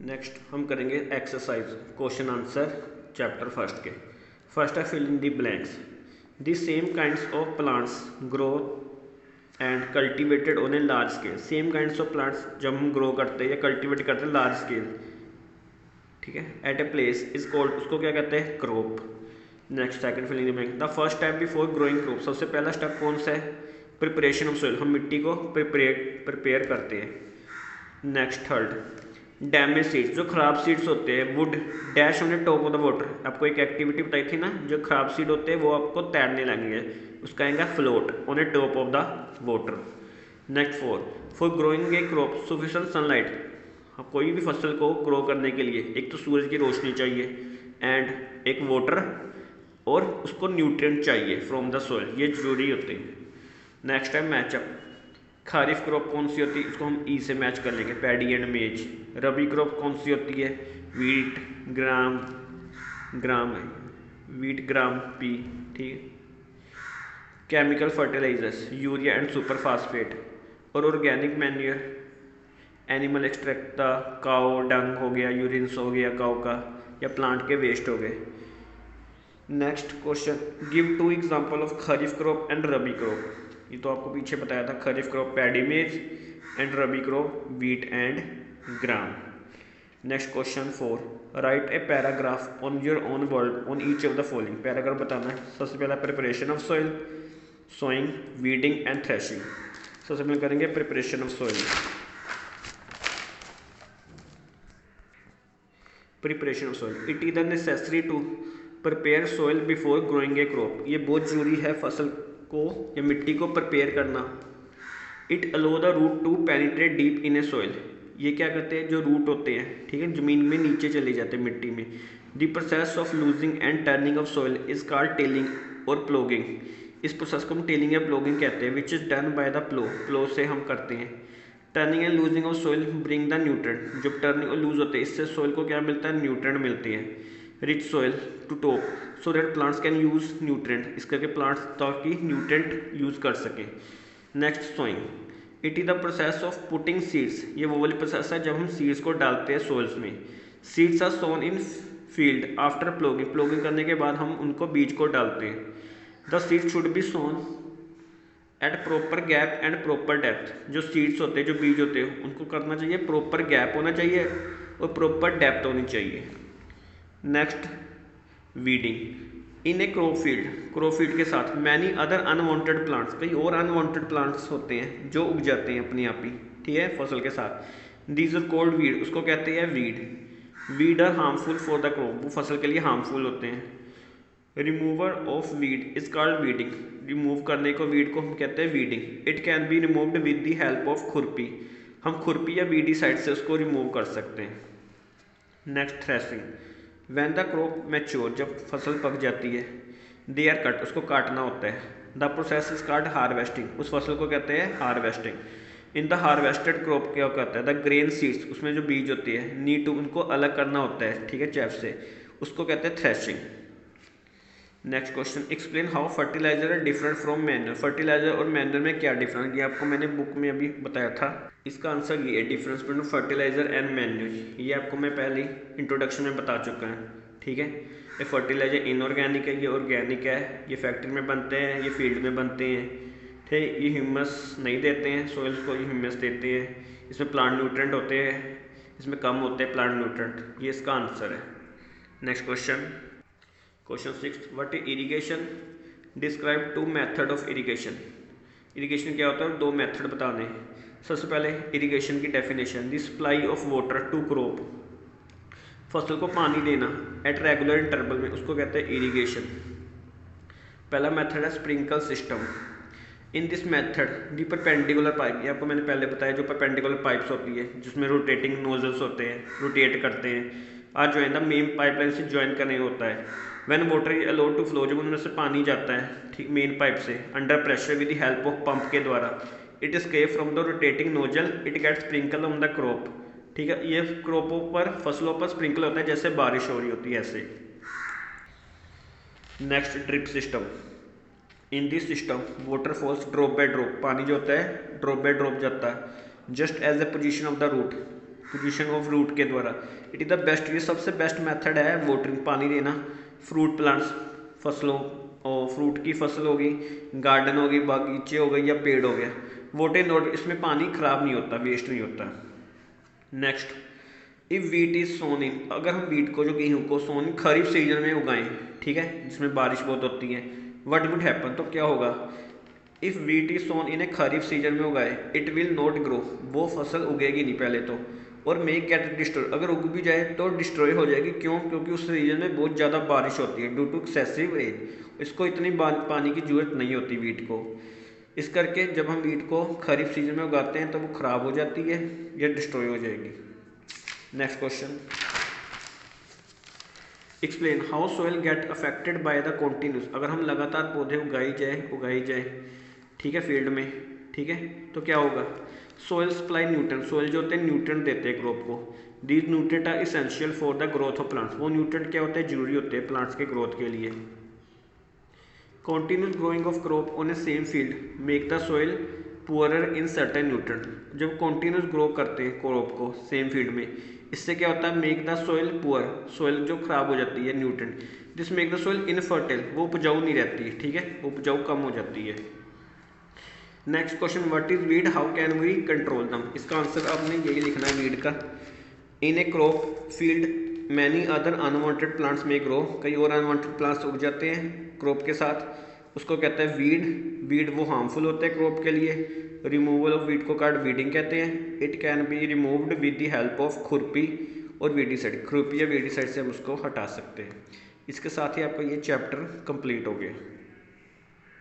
Next हम करेंगे exercise question answer chapter first के। फर्स्ट है fill in the blanks. The same kinds of plants grow and cultivated on a large scale. Same kinds of plants जब हम grow करते हैं या cultivate करते हैं लार्ज स्केल, ठीक है, at a place is called, उसको क्या कहते हैं, crop. Next second fill in the blank. The first step before growing crop. सबसे पहला स्टेप कौन सा है? Preparation of soil. हम मिट्टी को प्रिपेयर करते हैं। Next third, damage seeds. जो खराब सीड्स होते हैं would dash on the top of the water. आपको एक एक्टिविटी बताई थी ना, जो खराब सीड होते हैं वो आपको तैरने लगेंगे, उसका आएगा float on the top of the water. Next for growing a crop sufficient sunlight. कोई भी फसल को ग्रो करने के लिए एक तो सूरज की रोशनी चाहिए एंड एक वाटर और उसको न्यूट्रिएंट चाहिए फ्रॉम द सॉइल, ये जरूरी होते हैं। नेक्स्ट है मैचअप। खारिफ क्रॉप कौन सी होती है, इसको हम ई से मैच कर लेंगे, पैडी एंड मेज। रबी क्रॉप कौन सी होती है, वीट ग्राम पी, ठीक है। Chemical fertilisers urea and super phosphate. और ऑर्गेनिक मैन्योर एनिमल एक्सट्रैक्ट का, काउ डंग हो गया, यूरिन्स हो गया काउ का, या प्लांट के वेस्ट हो गए। Next question, give to example of kharif crop and rabi crop. ये तो आपको पीछे बताया था, kharif crop paddy maize and rabi crop wheat and gram. Next question 4, write a paragraph on your own word on each of the following. Paragraph बताना है। सबसे पहला preparation of soil, sowing, weeding and threshing. सबसे पहले करेंगे preparation of soil. Preparation of soil, it is the necessary to prepare soil before growing a crop. ये बहुत जरूरी है फसल को या मिट्टी को प्रिपेयर करना। It allow the root to penetrate deep in a soil. ये क्या करते हैं, जो रूट होते हैं, ठीक है, जमीन में नीचे चले जाते हैं मिट्टी में। The process of loosing and turning of soil is called tilling और प्लोगिंग। इस प्रोसेस को हम टेलिंग या प्लोगिंग कहते हैं, which is done by the plough से हम करते हैं। Turning and loosing of soil bring the nutrient. जब टर्निंग और लूज होते हैं इससे सॉइल को क्या मिलता है, न्यूट्रेंट मिलते हैं। Rich soil to top so that plants can use nutrient. इस करके प्लांट्स ताकि न्यूट्रेंट यूज कर सकें। Next sowing, it is the process of putting seeds. ये वो वाली प्रोसेस है जब हम सीड्स को डालते हैं सॉइल्स में। Seeds are sown in field after ploughing. Ploughing करने के बाद हम उनको बीज को डालते हैं। The seed should be sown at proper gap and proper depth. जो सीड्स होते हैं, जो बीज होते हैं, उनको करना चाहिए, प्रॉपर गैप होना चाहिए और प्रॉपर डेप्थ होनी चाहिए। Next weeding. In a crop field के साथ मैनी अदर अनवांटेड प्लांट्स, कई और अनवांटेड प्लांट्स होते हैं जो उग जाते हैं अपने आप ही, ठीक है, फसल के साथ। दीज आर कॉल्ड वीड, उसको कहते हैं weed. Weed are harmful for the crop, वो फसल के लिए हार्मफुल होते हैं। Remover of weed is called weeding. Remove करने को वीड को हम कहते हैं weeding. It can be removed with the help of खुरपी। हम खुरपी या वीडी साइड से उसको रिमूव कर सकते हैं। Next threshing. When the crop mature, जब फसल पक जाती है, दे आर कट, उसको काटना होता है। The process is called harvesting, उस फसल को कहते हैं harvesting. In the harvested crop क्या कहता है, द ग्रेन सीड्स, उसमें जो बीज होती है, नीड टू, उनको अलग करना होता है, ठीक है, चैफ से, उसको कहते हैं threshing. Next question, explain how fertiliser are different from manure. Fertiliser और मैन्योर में क्या डिफरेंस, ये आपको मैंने बुक में अभी बताया था। इसका आंसर ये है, difference between fertiliser and manure. ये आपको मैं पहले इंट्रोडक्शन में बता चुका हूँ, ठीक है। ये फर्टिलाइजर इनऑर्गेनिक है, ये ऑर्गेनिक है। ये फैक्ट्री में बनते हैं, ये फील्ड में बनते हैं, ठीक। ये ह्यूमस नहीं देते हैं सॉइल्स को, ये ह्यूमस देते हैं। इसमें प्लांट न्यूट्रेंट होते हैं, इसमें कम होते हैं प्लांट न्यूट्रेंट। ये इसका आंसर है। Next question 6, what is irrigation. Describe two method of irrigation. Irrigation क्या होता है, दो मेथड बताने। सबसे पहले इरिगेशन की definition, the supply of water to crop, फसल को पानी देना एट रेगुलर इंटरवल में, उसको कहते हैं इरिगेशन। पहला मेथड है sprinkle system. In this method the perpendicular pipe, ये आपको मैंने पहले बताया, जो परपेंडिकुलर पाइप्स होती है जिसमें रोटेटिंग नोजल्स होते हैं, रोटेट करते हैं, आज ज्वाइन द मेन पाइपलाइन से ज्वाइन करने होता है। When water is allowed to flow, जब उनमें से पानी जाता है, ठीक, मेन पाइप से, under pressure with the help of pump के द्वारा, it escape from the rotating nozzle, it gets sprinkle on the crop, ठीक है। ये क्रॉपों पर, फसलों पर स्प्रिंकल होता है जैसे बारिश हो रही होती है, ऐसे। Next drip system. In this system water falls drop by drop, पानी जो होता है ड्रॉप बाय ड्रॉप जाता है, just as the position of the root, position of root के द्वारा। इट इज़ द बेस्ट, ये सबसे बेस्ट मेथड है वाटरिंग, पानी देना फ्रूट प्लांट्स, फसलों और फ्रूट की फसल होगी, गार्डन होगी, बागीचे हो गए या पेड़ हो गया, वाटर नोट, इसमें पानी ख़राब नहीं होता, वेस्ट नहीं होता। नेक्स्ट, इफ़ वीट इज़ सोन इन, अगर हम वीट को जो गेहूँ को सोन इन खरीफ सीजन में उगाएं, ठीक है, जिसमें बारिश बहुत होती है, व्हाट वुड हैपन, तो क्या होगा। If wheat is sown in a kharif season में उगाए, इट विल नॉट ग्रो, वो फसल उगेगी नहीं पहले तो, और मे गेट डिस्ट्रॉय, अगर उग भी जाए तो डिस्ट्रॉय हो जाएगी, क्यों, क्योंकि उस सीजन में बहुत ज़्यादा बारिश होती है ड्यू टू एक्सेसिव रेन, इसको इतनी पानी की जरूरत नहीं होती वीट को। इस करके जब हम वीट को खरीफ सीजन में उगाते हैं तो वो ख़राब हो जाती है या डिस्ट्रॉय हो जाएगी। Next question, explain how soil get affected by the continuous, अगर हम लगातार पौधे उगाई जाए, ठीक है, फील्ड में, ठीक है, तो क्या होगा। सोइल सप्लाई न्यूट्रेंट, सोइल जो होते हैं न्यूट्रेंट देते हैं क्रॉप को, these nutrient are essential for the growth of plants, वो न्यूट्रेंट क्या होते हैं, जरूरी होते हैं प्लांट्स के ग्रोथ के लिए। Continuous growing of crop on A same field make the soil poorer in certain nutrient, जब कॉन्टिन्यूस ग्रो करते हैं क्रॉप को सेम फील्ड में, इससे क्या होता है, make the soil poor, soil जो खराब हो जाती है nutrient, this make the soil infertile, वो उपजाऊ नहीं रहती है, ठीक है, उपजाऊ कम हो जाती है। Next question, what is weed, how can we control them, इसका आंसर आपने यही लिखना है वीड का। In a crop field many other unwanted plants में ग्रो, कई और अनवांटेड प्लांट्स उग जाते हैं क्रॉप के साथ, उसको कहते हैं वीड, वीड वो हार्मफुल होते हैं क्रॉप के लिए। रिमूवल ऑफ वीड को कार्ड वीडिंग कहते हैं। It can be removed with the help of खुरपी और वीडीसाइड, खुरपी या वीडीसाइड से हम उसको हटा सकते हैं। इसके साथ ही आपका ये चैप्टर कंप्लीट हो गया।